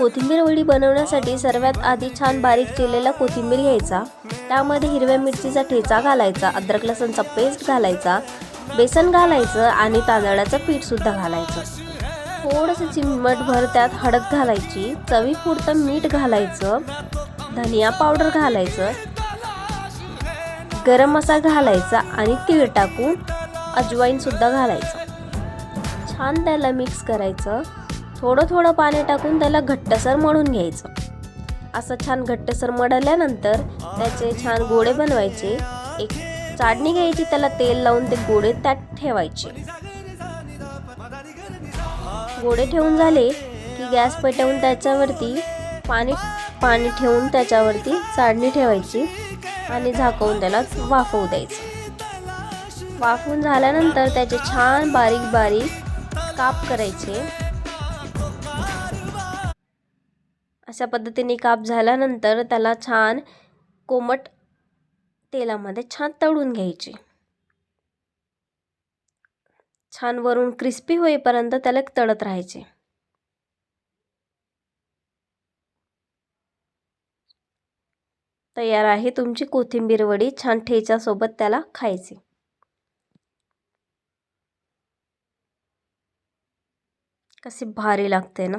कोथिंबीर वडी बनवण्यासाठी सर्वात आधी छान बारीक चिरलेला कोथिंबीर घ्यायचा, त्यामध्ये हिरव्या मिरचीचा ठेचा घालायचा, अद्रक लसूणचा पेस्ट घालायचा, बेसन घालायचं आणि तांदळाचं पीठ सुद्धा घालायचं. थोडंसं चिमटभर त्यात हळद घालायची, चवीपुरतं मीठ घालायचं, धनिया पावडर घालायचं, गरम मसाला घालायचा आणि तीळ टाकून अजवाईन सुद्धा घालायचं. छान त्याला मिक्स करायचं. थोडं थोडं पाणी टाकून त्याला घट्टसर मळून घ्यायचं. असं छान घट्टसर मळल्यानंतर त्याचे छान गोळे बनवायचे. एक चाळणी घ्यायची, त्याला तेल लावून ते गोळे त्यात ठेवायचे. गोळे ठेवून झाले की गॅस पेटवून त्याच्यावरती पाणी ठेवून त्याच्यावरती चाळणी ठेवायची आणि झाकवून त्याला वाफवू द्यायचं. वाफवून झाल्यानंतर त्याचे छान बारीक बारीक काप करायचे. अशा पद्धतीने काप झाल्यानंतर त्याला छान कोमट तेलामध्ये छान तळून घ्यायचे. छान वरून क्रिस्पी होईपर्यंत त्याला तळत राहायचे. तयार आहे तुमची कोथिंबीर वडी. छान ठेच्यासोबत त्याला खायचे. कशी भारी लागते ना.